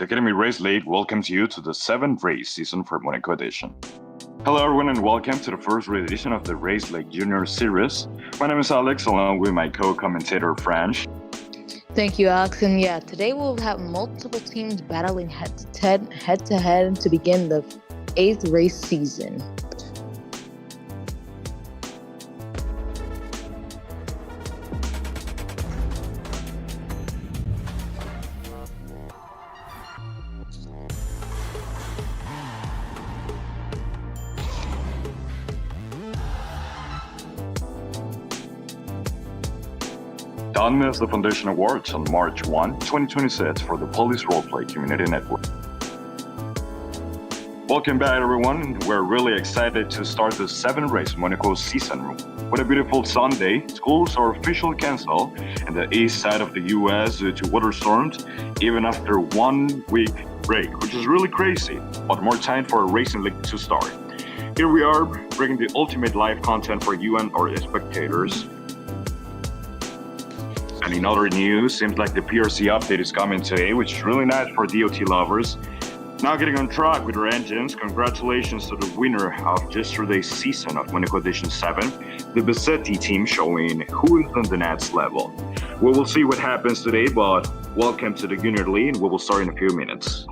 The Academy Race League welcomes you to the 7th race season for Monaco Edition. Hello everyone and welcome to the first edition of the Race League Junior Series. My name is Alex along with my co-commentator Franch. Thank you, Alex. And today we'll have multiple teams battling head-to-head to begin the 8th race season. Don't miss the Foundation Awards on March 1, 2026 for the Police Roleplay Community Network. Welcome back everyone. We're really excited to start the 7th race Monaco season. With a beautiful Sunday, schools are officially canceled in the east side of the US due to weather storms, even after 1 week break, which is really crazy, but more time for a racing league to start. Here we are, bringing the ultimate live content for you and our spectators. And in other news, seems like the PRC update is coming today, which is really nice for DOT lovers. Now getting on track with our engines, congratulations to the winner of yesterday's season of Monaco Edition 7, the Bassetti team, showing who is on the next level. We will see what happens today, but welcome to the Junior League, and we will start in a few minutes.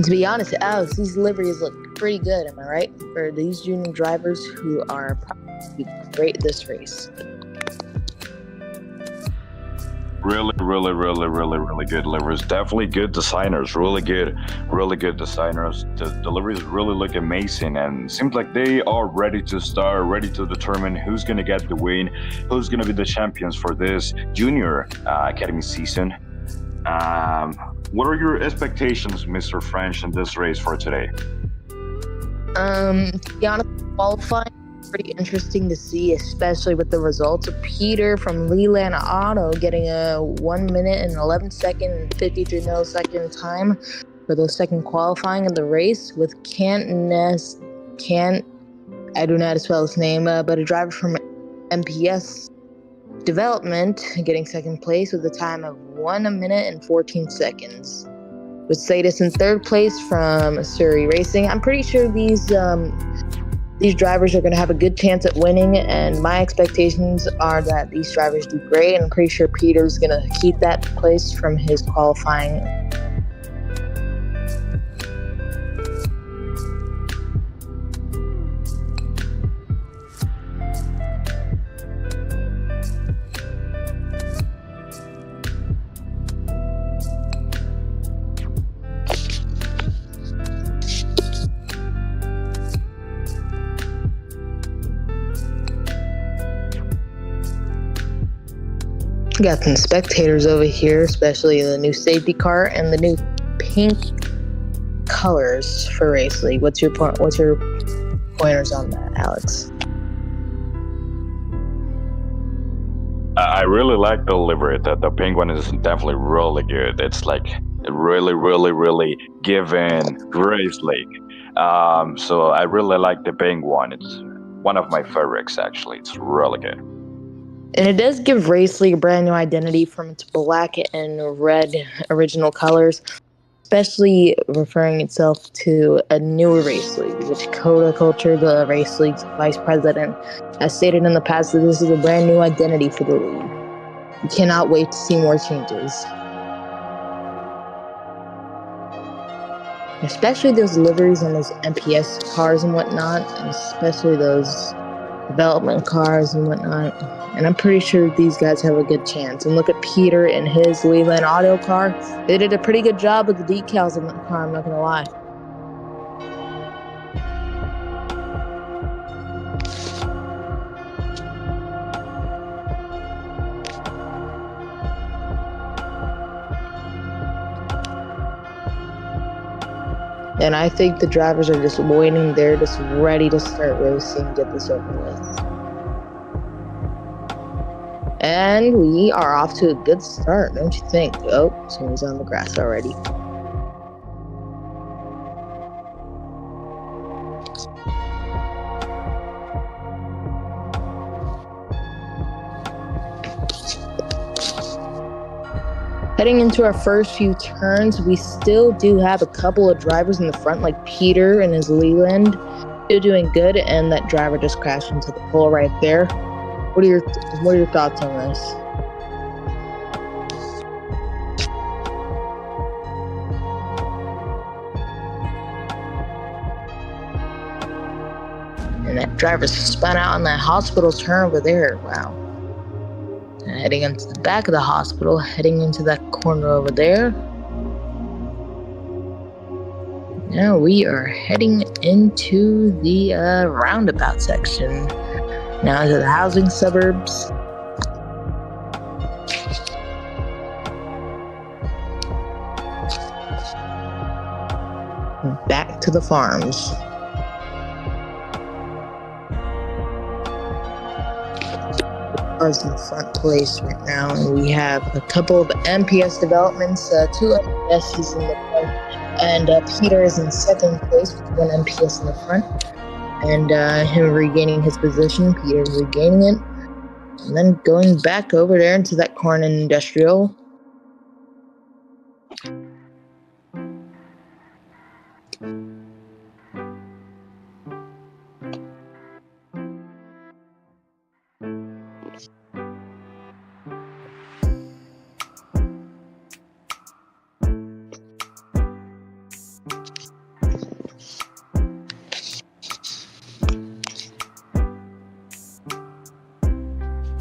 To be honest, Alex, these liveries look pretty good, am I right? For these junior drivers who are probably great this race. Really good liveries. Definitely good designers. Really good designers. The deliveries really look amazing, and seems like they are ready to start, ready to determine who's going to get the win, who's going to be the champions for this junior academy season. What are your expectations, Mr. French, in this race for today? To be honest, qualifying pretty interesting to see, especially with the results of Peter from Leland Auto getting a 1 minute and 11 second and 53 millisecond time for the second qualifying of the race, with I don't know how to spell his name, but a driver from MPS Development getting second place with a time of 1 minute and 14 seconds. With Sadis in third place from Surrey Racing. I'm pretty sure these drivers are going to have a good chance at winning, and my expectations are that these drivers do great, and I'm pretty sure Peter's going to keep that place from his qualifying. Got some spectators over here, especially the new safety car and the new pink colors for Race League. What's your pointers on that, Alex? I really like the livery. The pink one is definitely really good. It's like really given Race League. So I really like the pink one. It's one of my favorites actually. It's really good. And it does give Race League a brand new identity from its black and red original colors, especially referring itself to a newer Race League, which Coda Culture, the Race League's vice president, has stated in the past that this is a brand new identity for the league. We cannot wait to see more changes. Especially those liveries on those MPS cars and whatnot, and especially those development cars and whatnot. And I'm pretty sure these guys have a good chance. And look at Peter and his Leland Auto car. They did a pretty good job with the decals on that car, I'm not gonna lie. And I think the drivers are just waiting there, just ready to start racing, get this over with. And we are off to a good start, don't you think? Oh, someone's on the grass already. Heading into our first few turns, we still do have a couple of drivers in the front, like Peter and his Leland. Still doing good, and that driver just crashed into the pole right there. What are your thoughts on this? And that driver spun out on that hospital turn over there. Wow. And heading into the back of the hospital, heading into that corner over there. Now we are heading into the roundabout section. Now into the housing suburbs. Back to the farms. Cars in the front place right now, and we have a couple of MPS developments. 2 MPSs in the front, and Peter is in second place with 1 MPS in the front. And him regaining his position, Peter regaining it, and then going back over there into that corn and industrial.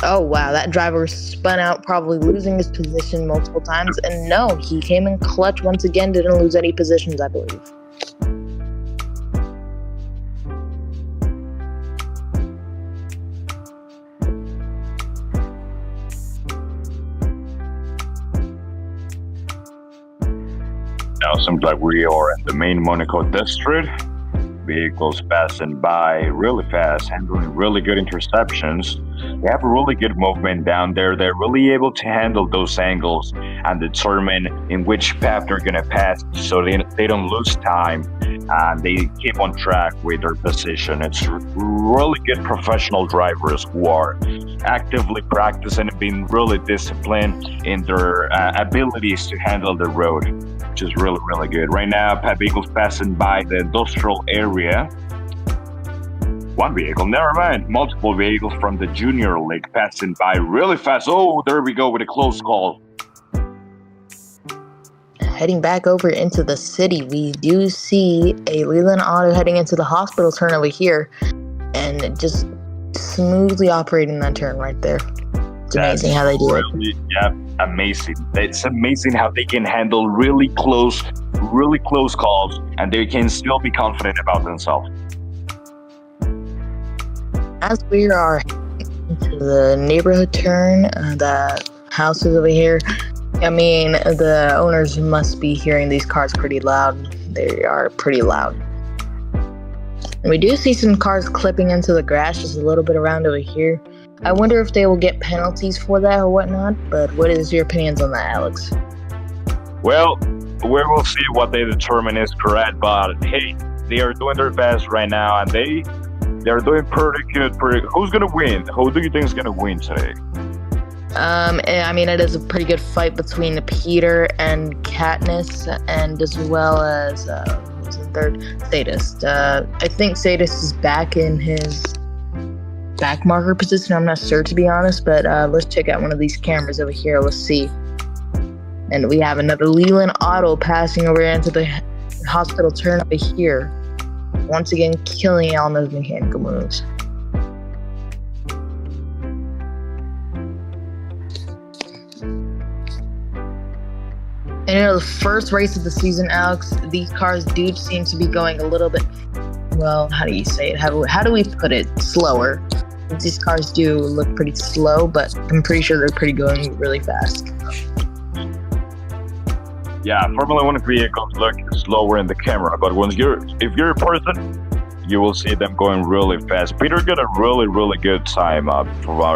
Oh wow, that driver spun out, probably losing his position multiple times. And no, he came in clutch once again, didn't lose any positions, I believe. Now it seems like we are in the main Monaco district. Vehicles passing by really fast, handling really good interceptions. They have a really good movement down there. They're really able to handle those angles and determine in which path they're going to pass so they don't lose time. They keep on track with their position. It's really good professional drivers who are actively practicing and being really disciplined in their abilities to handle the road, which is really, really good. Right now, vehicles passing by the industrial area. One vehicle, never mind. Multiple vehicles from the junior league passing by really fast. Oh, there we go with a close call. Heading back over into the city, we do see a Leland Auto heading into the hospital turn over here, and just smoothly operating that turn right there. It's amazing how they do it. Yeah, amazing. It's amazing how they can handle really close calls, and they can still be confident about themselves. As we are into the neighborhood turn, the houses over here, I mean, the owners must be hearing these cars pretty loud. They are pretty loud. And we do see some cars clipping into the grass just a little bit around over here. I wonder if they will get penalties for that or whatnot, but what is your opinions on that, Alex? Well, we will see what they determine is correct, but hey, they are doing their best right now, and they're doing pretty good. Who's going to win? Who do you think is going to win today? I mean, it is a pretty good fight between Peter and Katniss, and as well as who's in third? Sadist. I think Sadist is back in his back marker position. I'm not sure, to be honest, but let's check out one of these cameras over here. Let's see. And we have another Leland Auto passing over into the hospital turn over here, once again killing all those mechanical moves. And the first race of the season, Alex, these cars do seem to be going a little bit, well, how do you say it? How do we put it? Slower. These cars do look pretty slow, but I'm pretty sure they're pretty going really fast. Yeah, Formula One vehicles look slower in the camera, but if you're a person, you will see them going really fast. Peter got a really good time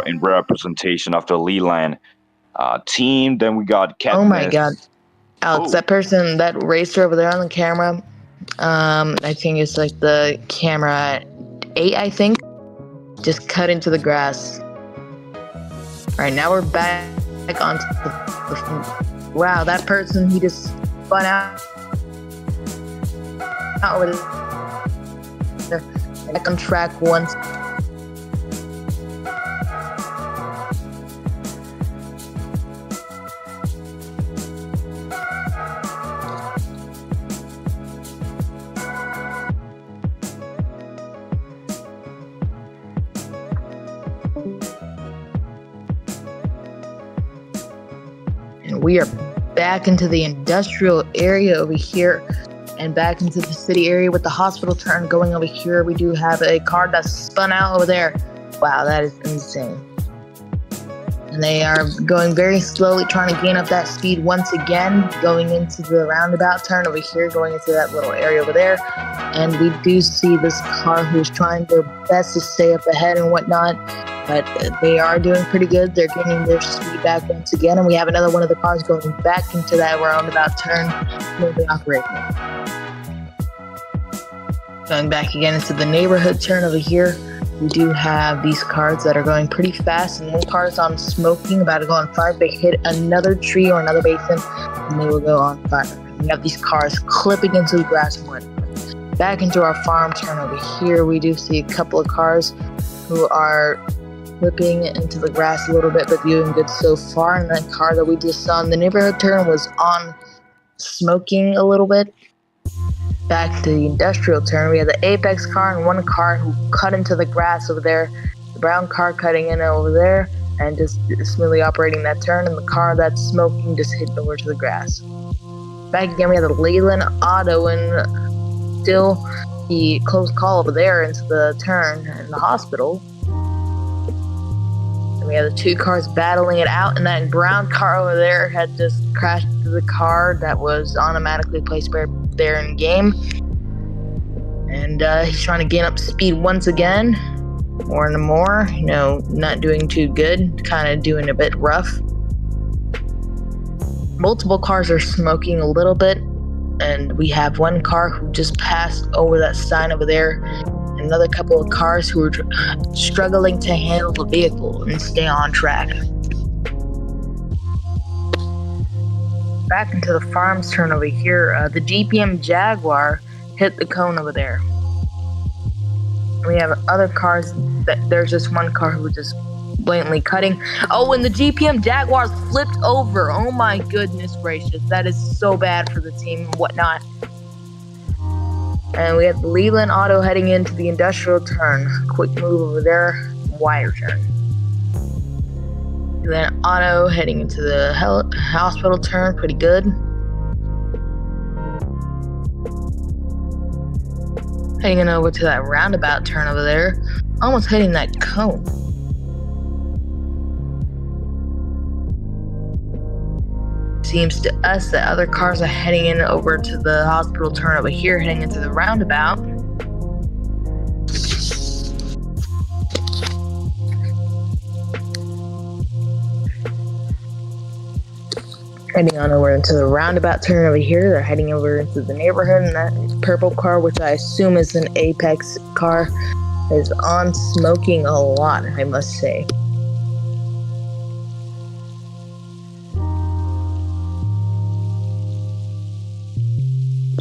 in representation of the Leland team. Then we got Katniss. Oh my God, Alex, that person, that racer over there on the camera, I think it's like the camera 8, I think, just cut into the grass. All right, now we're back onto the wow, that person, he just spun out over there. Back on track once. And we are back into the industrial area over here and back into the city area with the hospital turn going over here. We do have a car that's spun out over there. Wow, that is insane. And they are going very slowly, trying to gain up that speed once again, going into the roundabout turn over here, going into that little area over there. And we do see this car who's trying their best to stay up ahead and whatnot, but they are doing pretty good. They're getting their speed back once again, and we have another one of the cars going back into that roundabout turn, smoothly operating. Going back again into the neighborhood turn over here, we do have these cars that are going pretty fast, and one car is on smoking, about to go on fire. They hit another tree or another basin, and they will go on fire. We have these cars clipping into the grass and whatnot. Back into our farm turn over here, we do see a couple of cars who are clipping into the grass a little bit, but doing good so far. And that car that we just saw in the neighborhood turn was on smoking a little bit. Back to the industrial turn, we have the Apex car and one car who cut into the grass over there. The brown car cutting in over there and just smoothly operating that turn, and the car that's smoking just hit over to the grass. Back again, we have the Leland Auto and still the close call over there into the turn in the hospital. And we have the two cars battling it out, and that brown car over there had just crashed into the car that was automatically placed there in game. And he's trying to gain up speed once again, more and more, not doing too good, kind of doing a bit rough. Multiple cars are smoking a little bit, and we have one car who just passed over that sign over there, another couple of cars who are struggling to handle the vehicle and stay on track. Back into the farm's turn over here, the GPM Jaguar hit the cone over there. We have other cars there's just one car who just blatantly cutting. Oh, and the GPM Jaguars flipped over. Oh my goodness gracious, that is so bad for the team and whatnot. And we have the Leland Auto heading into the industrial turn. Quick move over there, wire turn. Then Auto heading into the hospital turn, pretty good. Heading over to that roundabout turn over there, almost hitting that cone. Seems to us that other cars are heading in over to the hospital turn over here, heading into the roundabout. Heading on over into the roundabout turn over here. They're heading over into the neighborhood, and that purple car, which I assume is an Apex car, is on smoking a lot, I must say.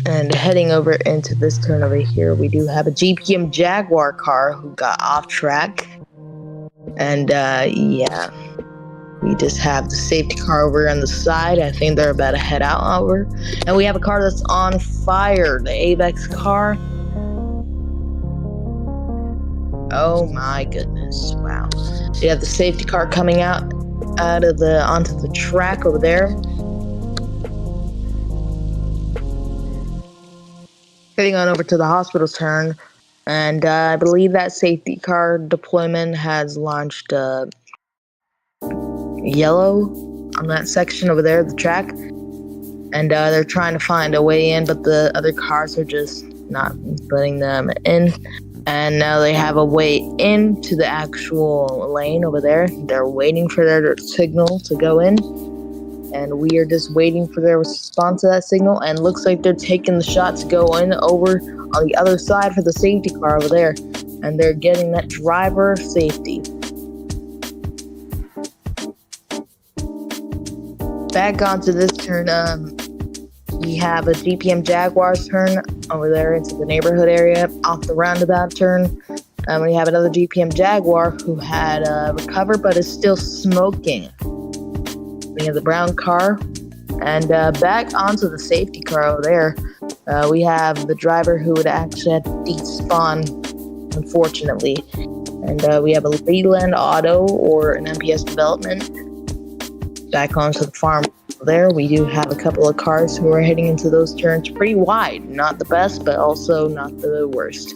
And heading over into this turn over here, we do have a GPM Jaguar car who got off track. And yeah, we just have the safety car over on the side. I think they're about to head out over. And we have a car that's on fire, the Apex car. Oh my goodness, wow. We have the safety car coming out of onto the track over there. Heading on over to the hospital turn, and I believe that safety car deployment has launched yellow on that section over there, the track, and they're trying to find a way in, but the other cars are just not letting them in. And now they have a way into the actual lane over there. They're waiting for their signal to go in, and we are just waiting for their response to that signal. And looks like they're taking the shot to go in over on the other side for the safety car over there, and they're getting that driver safety. Back onto this turn, we have a GPM Jaguars turn over there into the neighborhood area off the roundabout turn. We have another GPM Jaguar who had recovered but is still smoking. We have the brown car, and back onto the safety car over there, we have the driver who would actually have to despawn, unfortunately. And we have a Leland Auto or an MPS development. Back onto the farm there, we do have a couple of cars who are heading into those turns pretty wide. Not the best, but also not the worst.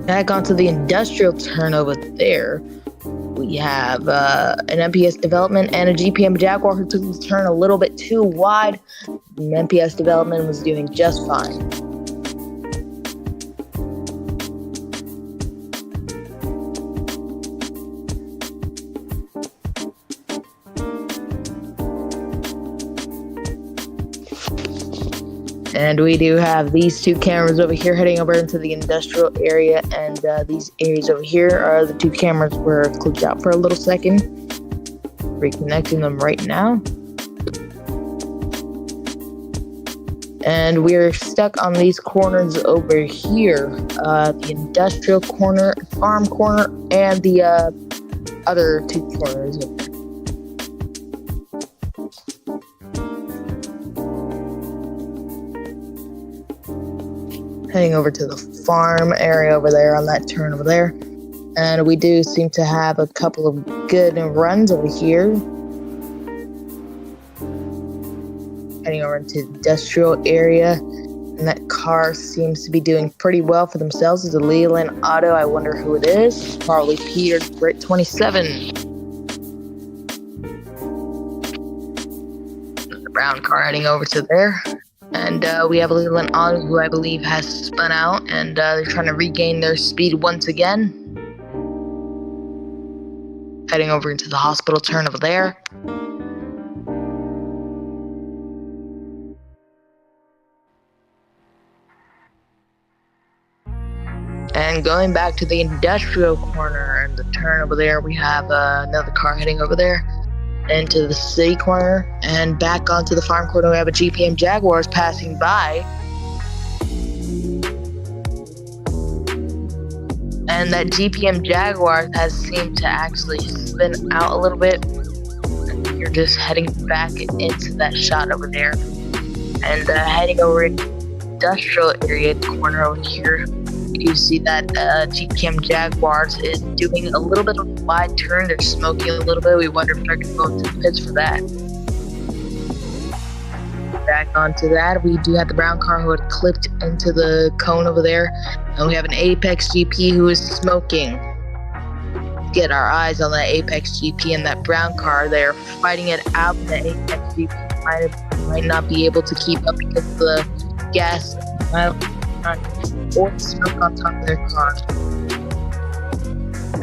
Back onto the industrial turn over there, we have an MPS development and a GPM Jaguar who took the turn a little bit too wide. The MPS development was doing just fine. And we do have these two cameras over here heading over into the industrial area, and these areas over here are the two cameras were clipped out for a little second. Reconnecting them right now. And we're stuck on these corners over here. The industrial corner, farm corner, and the other two corners. Heading over to the farm area over there on that turn over there. And we do seem to have a couple of good runs over here. Heading over into the industrial area. And that car seems to be doing pretty well for themselves. It's a Leland Auto. I wonder who it is. Probably Peter Grit 27. The brown car heading over to there. And we have a Leland Auto who I believe has spun out, and they're trying to regain their speed once again. Heading over into the hospital turn over there. And going back to the industrial corner and the turn over there, we have another car heading over there into the city corner, and back onto the farm corner we have a GPM Jaguars passing by. And that GPM Jaguar has seemed to actually spin out a little bit. And you're just heading back into that shot over there. And heading over in the industrial area corner over here, you see that GPM Jaguars is doing a little bit of a wide turn. They're smoking a little bit. We wonder if they're going to go into the pits for that. Back onto that, we do have the brown car who had clipped into the cone over there. And we have an Apex GP who is smoking. Get our eyes on that Apex GP and that brown car. They're fighting it out. The Apex GP might not be able to keep up because of the gas or the smoke on top of their car.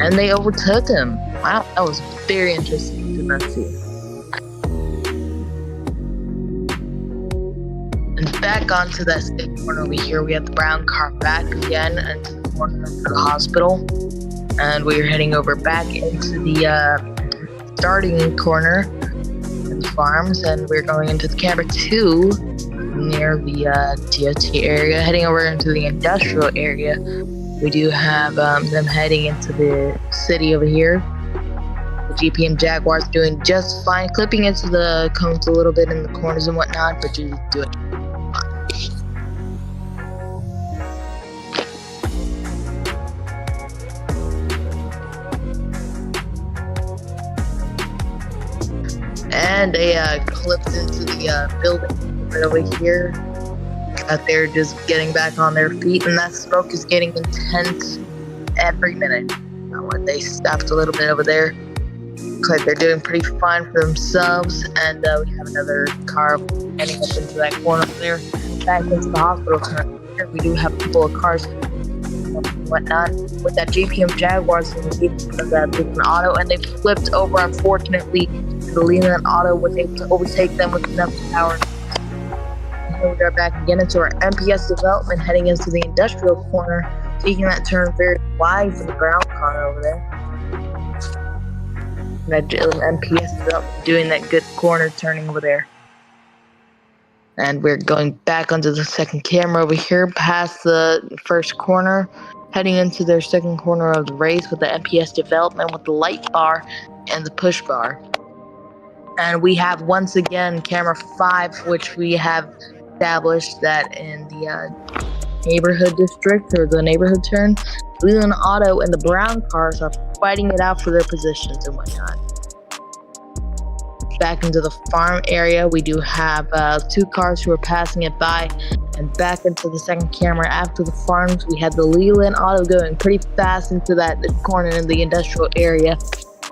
And they overtook him. Wow, that was very interesting to not see. And back onto that state corner over here, we have the brown car back again into the corner for the hospital. And we're heading over back into the starting corner in the farms, and we're going into the camera 2 near the DOT area, heading over into the industrial area. We do have them heading into the city over here. The GPM Jaguars doing just fine, clipping into the cones a little bit in the corners and whatnot, but just doing fine. And a flipped into the building right over here. That they're just getting back on their feet, and that smoke is getting intense every minute. When they stopped a little bit over there, looks like they're doing pretty fine for themselves. And we have another car heading up into that corner over there, back into the hospital turn. Here we do have a couple of cars and whatnot with that JPM Jaguars in that Leland Auto, and they flipped over. Unfortunately, the Leland Auto was able to overtake them with enough power. Here we are back again into our MPS development, heading into the industrial corner, taking that turn very wide for the brown car over there. That MPS development doing that good corner turning over there. And we're going back onto the second camera over here, past the first corner, heading into their second corner of the race with the MPS development with the light bar and the push bar. And we have once again camera 5, which we have established that in the neighborhood district, or the neighborhood turn, Leland Auto and the brown cars are fighting it out for their positions and whatnot. Back into the farm area, we do have 2 cars who are passing it by, and back into the second camera after the farms, we had the Leland Auto going pretty fast into that corner in the industrial area.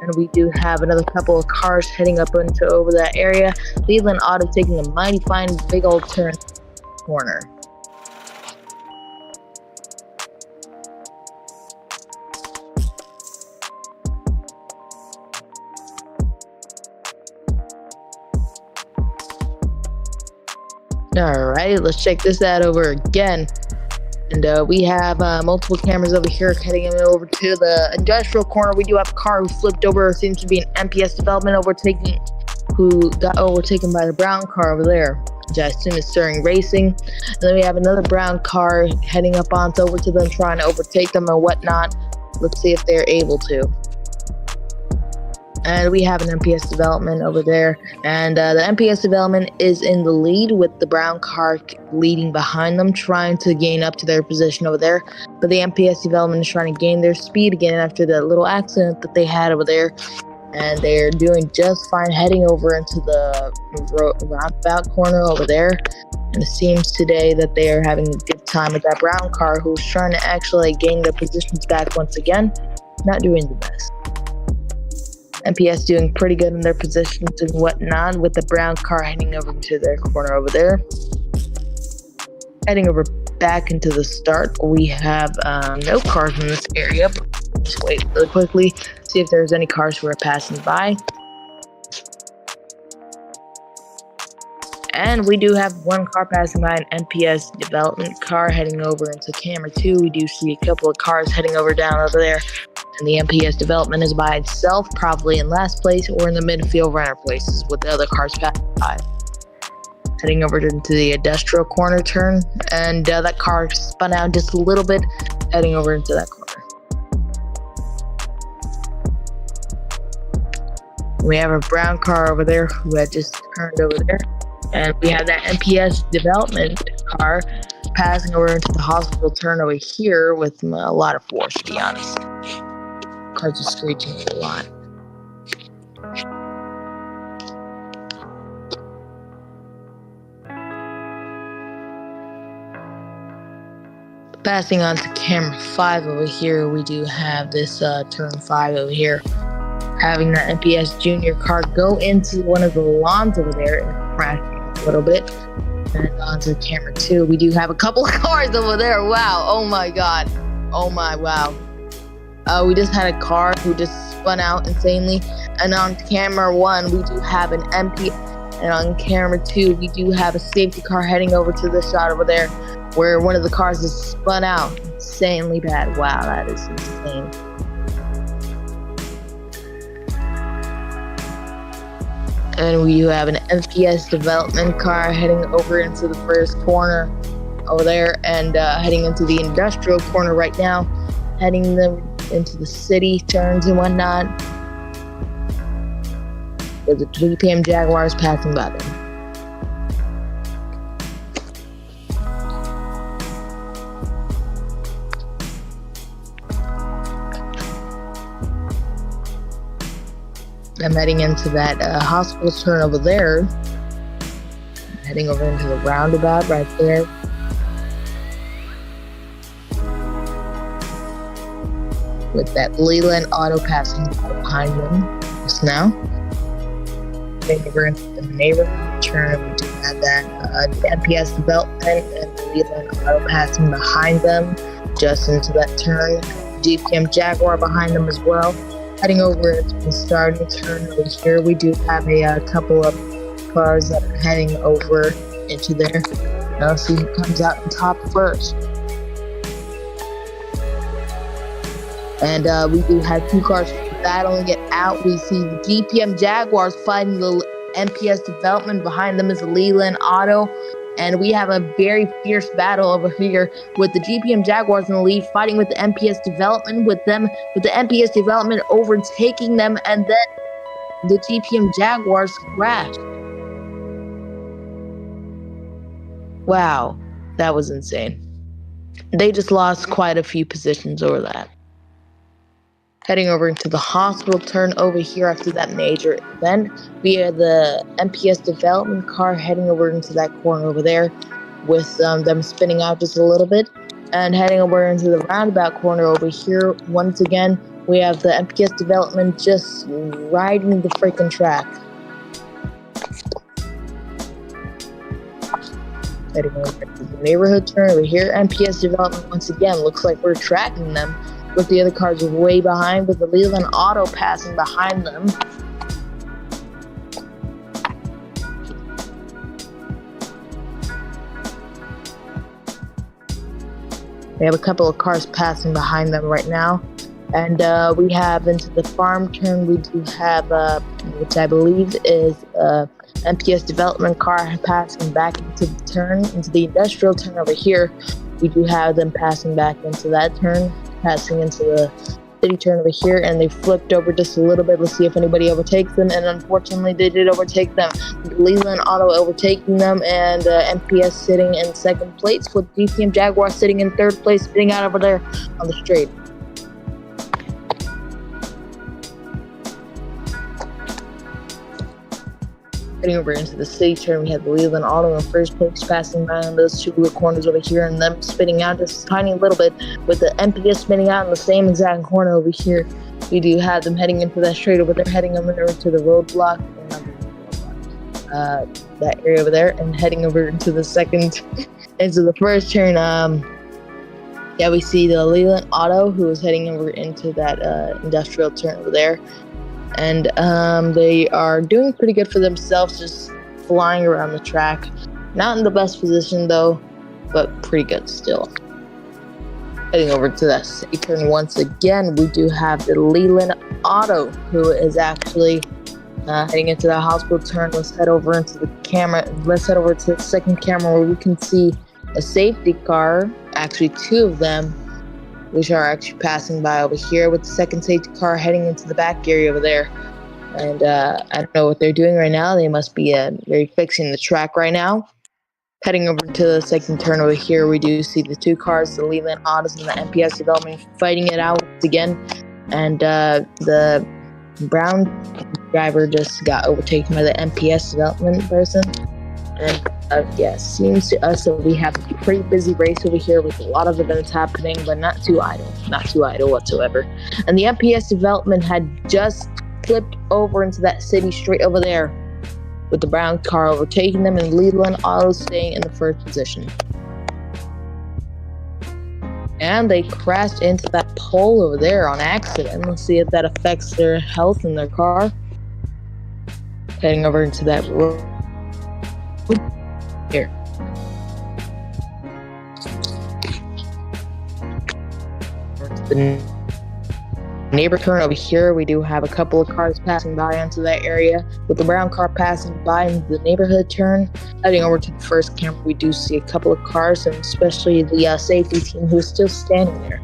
And we do have another couple of cars heading up into over that area. Leland Auto taking a mighty fine big old turn corner. Alright, let's check this out over again. And we have multiple cameras over here heading over to the industrial corner. We do have a car who flipped over. Seems to be an MPS development who got overtaken by the brown car over there, which I assume is Stirring Racing. And then we have another brown car heading up onto over to them, trying to overtake them and whatnot. Let's see if they're able to. And we have an MPS development over there, and the MPS development is in the lead with the brown car leading behind them, trying to gain up to their position over there. But the MPS development is trying to gain their speed again after that little accident that they had over there, and they're doing just fine heading over into the roundabout corner over there. And it seems today that they are having a good time with that brown car, who's trying to actually gain their positions back once again. Not doing the best. MPS doing pretty good in their positions and whatnot, with the brown car heading over to their corner over there. Heading over back into the start, we have no cars in this area. Just wait really quickly, see if there's any cars who are passing by. And we do have one car passing by, an MPS development car heading over into camera 2. We do see a couple of cars heading over down over there. And the MPS development is by itself, probably in last place or in the midfield runner places with the other cars passing by. Heading over into the industrial corner turn, and that car spun out just a little bit, heading over into that corner. We have a brown car over there who had just turned over there. And we have that MPS development car passing over into the hospital turn over here with a lot of force, to be honest. Cars are screeching a lot. Passing on to camera 5 over here, we do have this turn 5 over here, having that MPS junior car go into one of the lawns over there and crashing a little bit. And onto camera 2, we do have a couple of cars over there. Wow! Oh my God! Oh my wow! We just had a car who just spun out insanely. And on camera 1, we do have an MP. And on camera 2, we do have a safety car heading over to this shot over there, where one of the cars is spun out insanely bad. Wow, that is insane. And we do have an MPS development car heading over into the first corner over there, and heading into the industrial corner right now, heading them into the city turns and whatnot. There's a JPM Jaguars passing by them. I'm heading into that hospital turn over there, heading over into the roundabout right there. With that Leland Auto passing behind them just now. Heading over into the neighborhood turn, we do have that MPS development and the Leland Auto passing behind them just into that turn. GPM Jaguar behind them as well. Heading over into the starting turn over here, we do have a couple of cars that are heading over into there. Now let's see who comes out on top first. And we do have two cars battling it out. We see the GPM Jaguars fighting the MPS development. Behind them is the Leland Auto. And we have a very fierce battle over here with the GPM Jaguars in the lead, fighting with the MPS development, with the MPS development overtaking them, and then the GPM Jaguars crashed. Wow, that was insane. They just lost quite a few positions over that. Heading over into the hospital turn over here after that major event, we have the MPS development car heading over into that corner over there with them spinning out just a little bit, and heading over into the roundabout corner over here. Once again, we have the MPS development just riding the freaking track. Heading over into the neighborhood turn over here, MPS development once again looks like we're tracking them, with the other cars way behind, with the Leland Auto passing behind them. We have a couple of cars passing behind them right now. And we have into the farm turn, we do have, which I believe is MPS development car passing back into the turn, into the industrial turn over here. We do have them passing back into that turn, passing into the city turn over here, and they flipped over just a little bit. Let's see if anybody overtakes them, and unfortunately they did overtake them. Leland Auto overtaking them, and MPS sitting in second place, with GPM Jaguar sitting in third place, spinning out over there on the straight. Heading over into the city turn, we have the Leland Auto in first place, passing by on those two little corners over here, and them spinning out just a tiny little bit, with the MPS spinning out in the same exact corner over here. We do have them heading into that straight over there, heading over to the roadblock, that area over there, and heading over into the first turn. Yeah, we see the Leland Auto, who is heading over into that industrial turn over there. And they are doing pretty good for themselves, just flying around the track. Not in the best position though, but pretty good still. Heading over to that city turn once again, we do have the Leland Auto, who is actually heading into the hospital turn. Let's head over into the camera. Let's head over to the second camera where we can see a safety car, actually two of them, which are actually passing by over here, with the second safety car heading into the back area over there. And I don't know what they're doing right now. They must be fixing the track right now. Heading over to the second turn over here, we do see the two cars, the Leland Autos and the MPS development, fighting it out again. And the brown driver just got overtaken by the MPS development person. And yeah, seems to us that we have a pretty busy race over here with a lot of events happening, but not too idle whatsoever. And the MPS development had just flipped over into that city straight over there, with the brown car overtaking them and Leland Auto staying in the first position. And they crashed into that pole over there on accident. Let's see if that affects their health in their car. Heading over into that road here. The neighbor turn over here, we do have a couple of cars passing by onto that area, with the brown car passing by in the neighborhood turn. Heading over to the first camera, we do see a couple of cars, and especially the safety team, who is still standing there.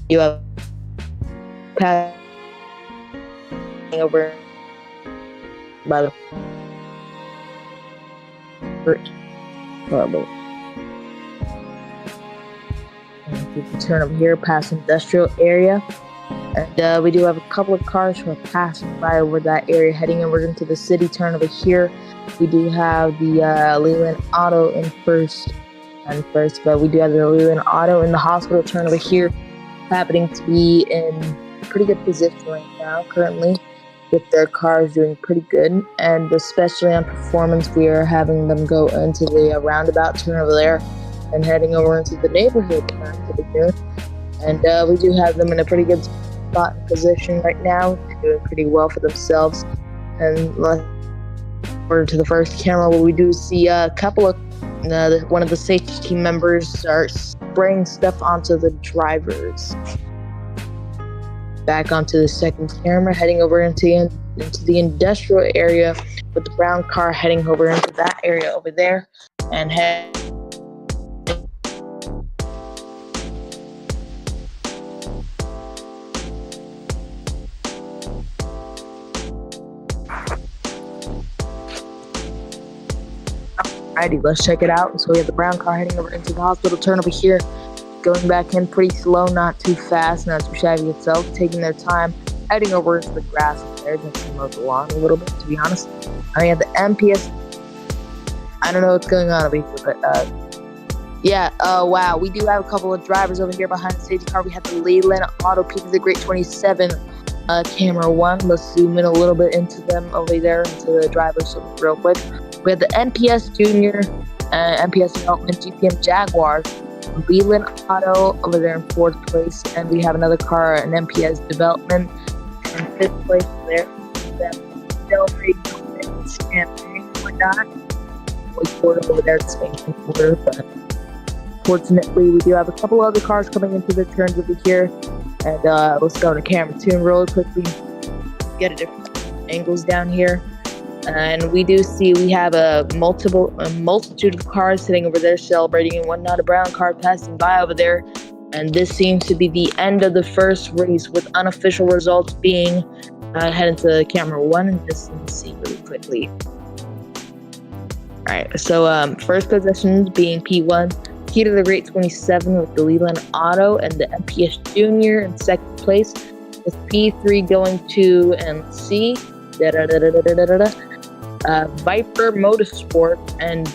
You have passing over by the first probably. Turn over here past industrial area, And we do have a couple of cars who are passing by over that area, heading over into the city turn over here. We do have the Leland Auto in first, but we do have the Leland Auto in the hospital turn over here, happening to be in pretty good position right now, currently, with their cars doing pretty good. And especially on performance, we are having them go into the roundabout turn over there and heading over into the neighborhood turn over here. And we do have them in a pretty good spot and position right now. They're doing pretty well for themselves. And over to the first camera, where we do see a couple of one of the safety team members start spraying stuff onto the drivers. Back onto the second camera, heading over into the industrial area, with the brown car heading over into that area over there, and head. Alrighty, let's check it out. So we have the brown car heading over into the hospital turn over here, going back in pretty slow, not too fast, not too shabby itself, taking their time, heading over into the grass there, just to mow the lawn a little bit, to be honest. And we have the MPS. I don't know what's going on over here, but wow, we do have a couple of drivers over here behind the safety car. We have the Leland Auto Peak of the Great 27 camera 1. Let's zoom in a little bit into them over there, into the drivers real quick. We have the MPS Junior, MPS Development GPM Jaguars, Leland Auto over there in 4th place, and we have another car, an MPS Development, in 5th place there. Celebrating campaign and whatnot. Quarter over there at Spain quarter, but fortunately we do have a couple other cars coming into the turns over here. And let's go to camera 2 and really quickly get a different angles down here. And we do see we have a multitude of cars sitting over there celebrating and whatnot. A brown car passing by over there. And this seems to be the end of the first race, with unofficial results being headed to camera 1 and just see really quickly. Alright, so first positions being P1, Key to the Great 27 with the Leland Auto, and the MPS Junior in 2nd place, with P3 going to MC. Viper Motorsport, and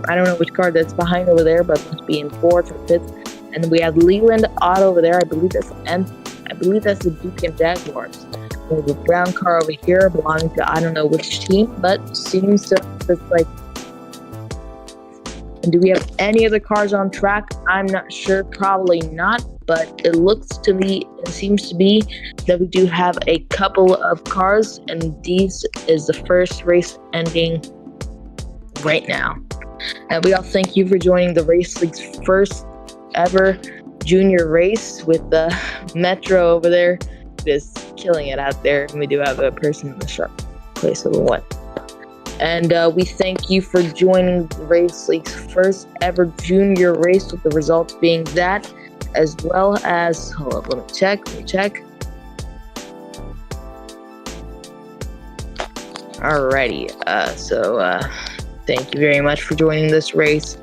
I don't know which car that's behind over there, but must be in 4th or 5th. And then we have Leland Auto over there. I believe that's the GPM Jaguars. There's a brown car over here belonging to I don't know which team, but seems to just like. And do we have any other cars on track? I'm not sure. Probably not. But it seems to be that we do have a couple of cars, and this is the first race ending right now. And we all thank you for joining the Race League's first ever junior race with the Metro over there, just killing it out there. And we do have a person in the sharp place of the one. And we thank you for joining the Race League's first ever junior race, with the results being that. As well as, hold up, let me check. Alrighty, so thank you very much for joining this race.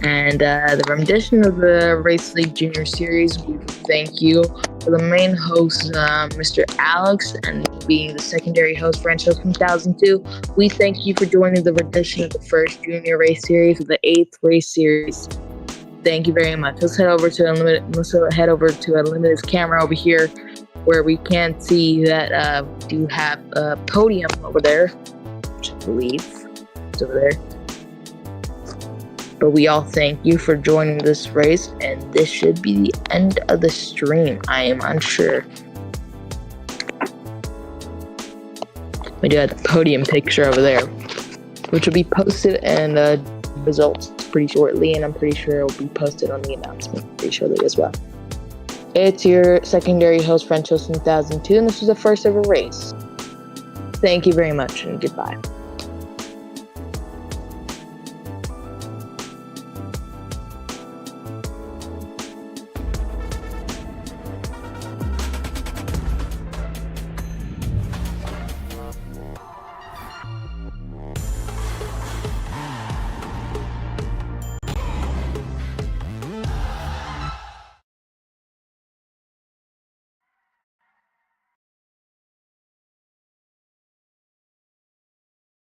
And the rendition of the Race League Junior Series, we thank you for the main host, Mr. Alex, and being the secondary host, Franchise 1002. We thank you for joining the rendition of the first Junior Race Series, of the 8th Race Series. Thank you very much. Let's head over to Unlimited's camera over here, where we can see that we do have a podium over there, which I believe is over there. But we all thank you for joining this race, and this should be the end of the stream. I am unsure. We do have the podium picture over there, which will be posted and results pretty shortly, and I'm pretty sure it will be posted on the announcement pretty shortly as well. It's your secondary host, Franchos 1002, and this was the first ever race. Thank you very much, and goodbye.